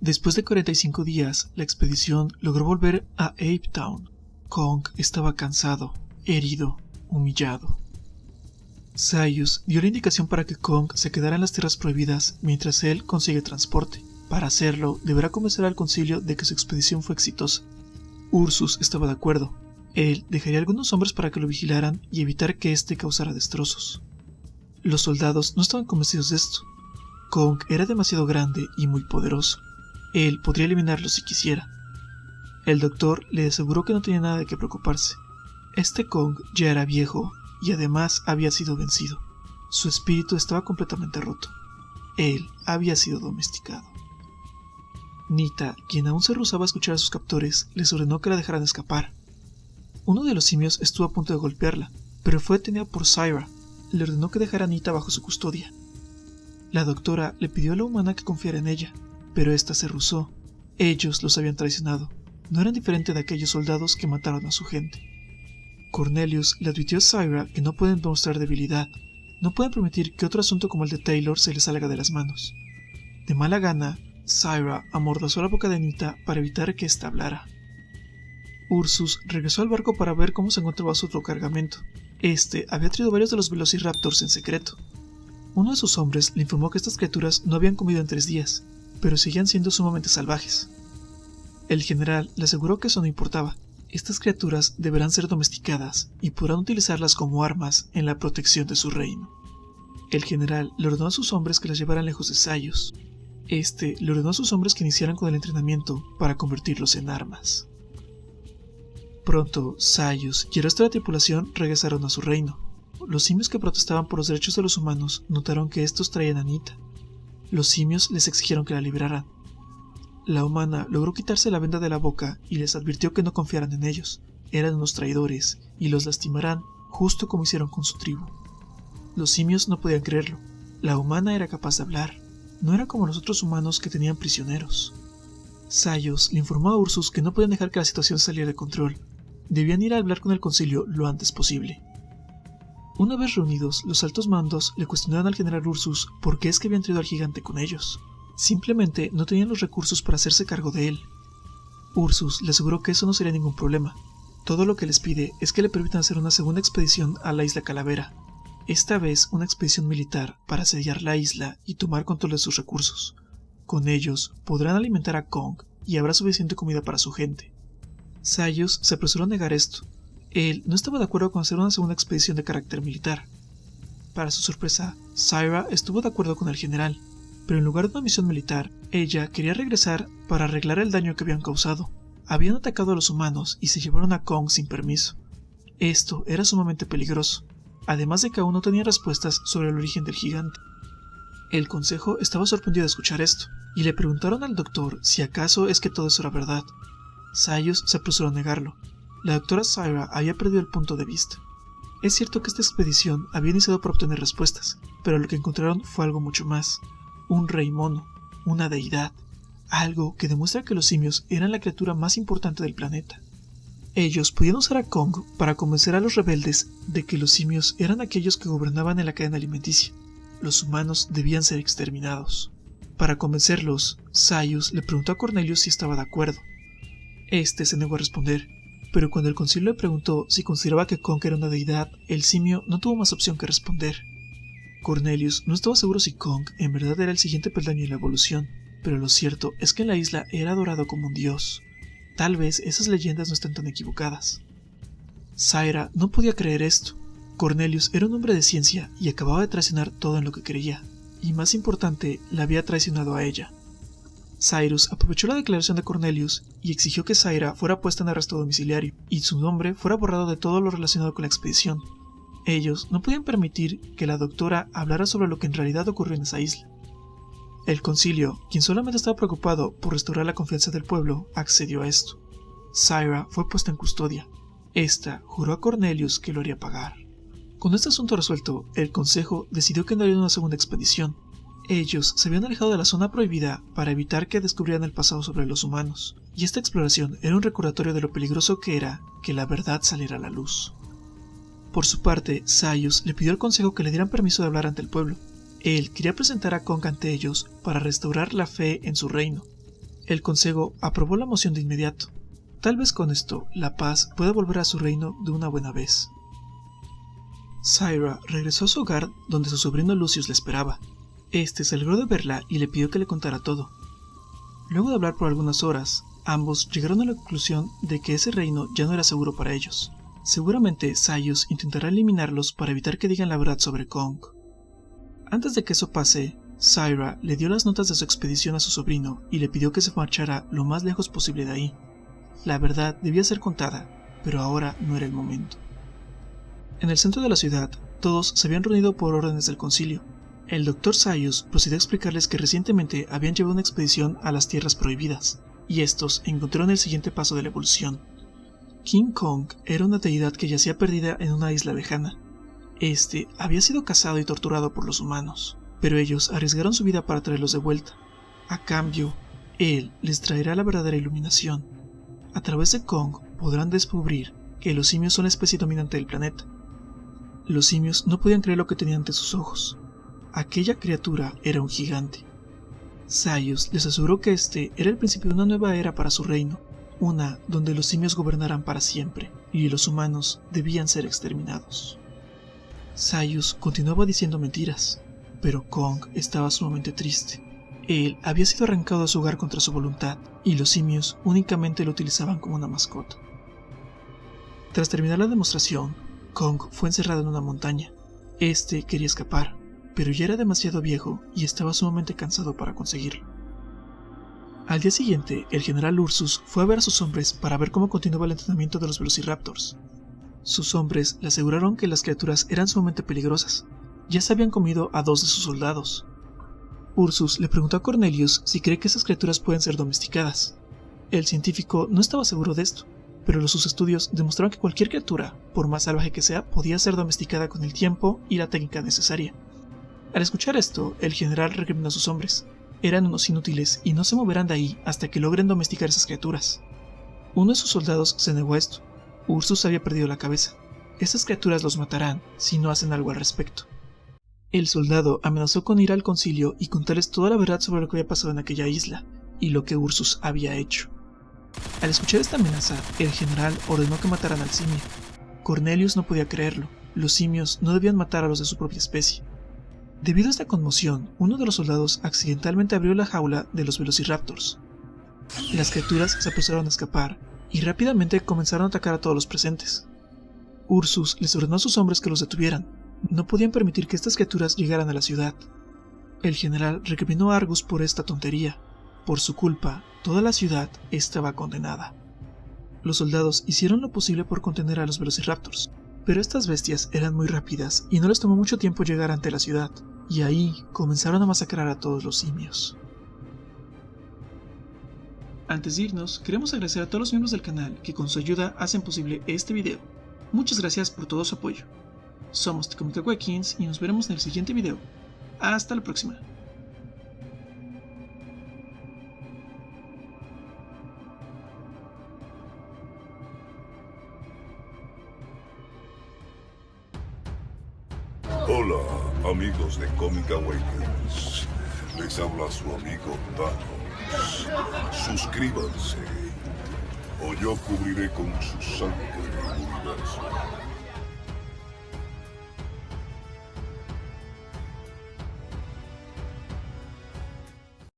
Después de 45 días, la expedición logró volver a Ape Town. Kong estaba cansado, herido, humillado. Sayus dio la indicación para que Kong se quedara en las tierras prohibidas mientras él consigue transporte. Para hacerlo, deberá convencer al concilio de que su expedición fue exitosa. Ursus estaba de acuerdo. Él dejaría a algunos hombres para que lo vigilaran y evitar que éste causara destrozos. Los soldados no estaban convencidos de esto. Kong era demasiado grande y muy poderoso. Él podría eliminarlo si quisiera. El doctor le aseguró que no tenía nada de qué preocuparse. Este Kong ya era viejo y además había sido vencido. Su espíritu estaba completamente roto. Él había sido domesticado. Nita, quien aún se rehusaba a escuchar a sus captores, les ordenó que la dejaran escapar. Uno de los simios estuvo a punto de golpearla, pero fue detenida por Zyra. Le ordenó que dejara a Nita bajo su custodia. La doctora le pidió a la humana que confiara en ella, pero ésta se rehusó. Ellos los habían traicionado. No eran diferentes de aquellos soldados que mataron a su gente. Cornelius le advirtió a Zyra que no pueden mostrar debilidad. No pueden permitir que otro asunto como el de Taylor se les salga de las manos. De mala gana, Zyra amordazó la boca de Nita para evitar que ésta hablara. Ursus regresó al barco para ver cómo se encontraba su otro cargamento. Este había traído varios de los velociraptors en secreto. Uno de sus hombres le informó que estas criaturas no habían comido en 3 días, pero seguían siendo sumamente salvajes. El general le aseguró que eso no importaba. Estas criaturas deberán ser domesticadas y podrán utilizarlas como armas en la protección de su reino. El general le ordenó a sus hombres que las llevaran lejos de Sayus. Este le ordenó a sus hombres que iniciaran con el entrenamiento para convertirlos en armas. Pronto, Sayus y el resto de la tripulación regresaron a su reino. Los simios que protestaban por los derechos de los humanos notaron que estos traían a Nita. Los simios les exigieron que la liberaran. La humana logró quitarse la venda de la boca y les advirtió que no confiaran en ellos. Eran unos traidores y los lastimarán justo como hicieron con su tribu. Los simios no podían creerlo. La humana era capaz de hablar. No era como los otros humanos que tenían prisioneros. Sayus le informó a Ursus que no podían dejar que la situación saliera de control. Debían ir a hablar con el concilio lo antes posible. Una vez reunidos, los altos mandos le cuestionaron al general Ursus por qué es que habían traído al gigante con ellos. Simplemente no tenían los recursos para hacerse cargo de él. Ursus le aseguró que eso no sería ningún problema. Todo lo que les pide es que le permitan hacer una segunda expedición a la isla Calavera. Esta vez una expedición militar para asediar la isla y tomar control de sus recursos. Con ellos podrán alimentar a Kong y habrá suficiente comida para su gente. Sayus se apresuró a negar esto. Él no estaba de acuerdo con hacer una segunda expedición de carácter militar. Para su sorpresa, Zyra estuvo de acuerdo con el general, pero en lugar de una misión militar, ella quería regresar para arreglar el daño que habían causado. Habían atacado a los humanos y se llevaron a Kong sin permiso. Esto era sumamente peligroso, además de que aún no tenía respuestas sobre el origen del gigante. El consejo estaba sorprendido de escuchar esto, y le preguntaron al doctor si acaso es que todo eso era verdad. Sayus se apresuró a negarlo. La doctora Zyra había perdido el punto de vista. Es cierto que esta expedición había iniciado para obtener respuestas, pero lo que encontraron fue algo mucho más. Un rey mono, una deidad, algo que demuestra que los simios eran la criatura más importante del planeta. Ellos podían usar a Kong para convencer a los rebeldes de que los simios eran aquellos que gobernaban en la cadena alimenticia. Los humanos debían ser exterminados. Para convencerlos, Sayus le preguntó a Cornelius si estaba de acuerdo. Este se negó a responder, pero cuando el concilio le preguntó si consideraba que Kong era una deidad, el simio no tuvo más opción que responder. Cornelius no estaba seguro si Kong en verdad era el siguiente peldaño en la evolución, pero lo cierto es que en la isla era adorado como un dios. Tal vez esas leyendas no estén tan equivocadas. Zyra no podía creer esto. Cornelius era un hombre de ciencia y acababa de traicionar todo en lo que creía, y más importante, la había traicionado a ella. Cyrus aprovechó la declaración de Cornelius y exigió que Zyra fuera puesta en arresto domiciliario y su nombre fuera borrado de todo lo relacionado con la expedición. Ellos no podían permitir que la doctora hablara sobre lo que en realidad ocurrió en esa isla. El concilio, quien solamente estaba preocupado por restaurar la confianza del pueblo, accedió a esto. Zyra fue puesta en custodia. Esta juró a Cornelius que lo haría pagar. Con este asunto resuelto, el consejo decidió que no haría una segunda expedición. Ellos se habían alejado de la zona prohibida para evitar que descubrieran el pasado sobre los humanos, y esta exploración era un recordatorio de lo peligroso que era que la verdad saliera a la luz. Por su parte, Sayus le pidió al consejo que le dieran permiso de hablar ante el pueblo. Él quería presentar a Kong ante ellos para restaurar la fe en su reino. El consejo aprobó la moción de inmediato. Tal vez con esto la paz pueda volver a su reino de una buena vez. Syra regresó a su hogar donde su sobrino Lucius le esperaba. Este se alegró de verla y le pidió que le contara todo. Luego de hablar por algunas horas, ambos llegaron a la conclusión de que ese reino ya no era seguro para ellos. Seguramente Sayus intentará eliminarlos para evitar que digan la verdad sobre Kong. Antes de que eso pase, Syra le dio las notas de su expedición a su sobrino y le pidió que se marchara lo más lejos posible de ahí. La verdad debía ser contada, pero ahora no era el momento. En el centro de la ciudad, todos se habían reunido por órdenes del concilio. El Dr. Sayus procedió a explicarles que recientemente habían llevado una expedición a las Tierras Prohibidas, y estos encontraron el siguiente paso de la evolución. King Kong era una deidad que yacía perdida en una isla lejana. Este había sido cazado y torturado por los humanos, pero ellos arriesgaron su vida para traerlos de vuelta. A cambio, él les traerá la verdadera iluminación. A través de Kong podrán descubrir que los simios son la especie dominante del planeta. Los simios no podían creer lo que tenían ante sus ojos. Aquella criatura era un gigante. Sayus les aseguró que este era el principio de una nueva era para su reino, una donde los simios gobernaran para siempre, y los humanos debían ser exterminados. Sayus continuaba diciendo mentiras, pero Kong estaba sumamente triste. Él había sido arrancado de su hogar contra su voluntad, y los simios únicamente lo utilizaban como una mascota. Tras terminar la demostración, Kong fue encerrado en una montaña. Este quería escapar, pero ya era demasiado viejo y estaba sumamente cansado para conseguirlo. Al día siguiente, el general Ursus fue a ver a sus hombres para ver cómo continuaba el entrenamiento de los Velociraptors. Sus hombres le aseguraron que las criaturas eran sumamente peligrosas. Ya se habían comido a 2 de sus soldados. Ursus le preguntó a Cornelius si cree que esas criaturas pueden ser domesticadas. El científico no estaba seguro de esto, pero sus estudios demostraron que cualquier criatura, por más salvaje que sea, podía ser domesticada con el tiempo y la técnica necesaria. Al escuchar esto, el general recriminó a sus hombres. Eran unos inútiles y no se moverán de ahí hasta que logren domesticar esas criaturas. Uno de sus soldados se negó a esto. Ursus había perdido la cabeza. Esas criaturas los matarán si no hacen algo al respecto. El soldado amenazó con ir al concilio y contarles toda la verdad sobre lo que había pasado en aquella isla, y lo que Ursus había hecho. Al escuchar esta amenaza, el general ordenó que mataran al simio. Cornelius no podía creerlo. Los simios no debían matar a los de su propia especie. Debido a esta conmoción, uno de los soldados accidentalmente abrió la jaula de los Velociraptors. Las criaturas se apresuraron a escapar y rápidamente comenzaron a atacar a todos los presentes. Ursus les ordenó a sus hombres que los detuvieran. No podían permitir que estas criaturas llegaran a la ciudad. El general recriminó a Argus por esta tontería. Por su culpa, toda la ciudad estaba condenada. Los soldados hicieron lo posible por contener a los Velociraptors, pero estas bestias eran muy rápidas y no les tomó mucho tiempo llegar ante la ciudad, y ahí comenzaron a masacrar a todos los simios. Antes de irnos, queremos agradecer a todos los miembros del canal que con su ayuda hacen posible este video. Muchas gracias por todo su apoyo. Somos The Comic Awakens y nos veremos en el siguiente video. Hasta la próxima. Hola, amigos de Comic Awakens. Les habla su amigo Thanos. Suscríbanse, o yo cubriré con su sangre el universo.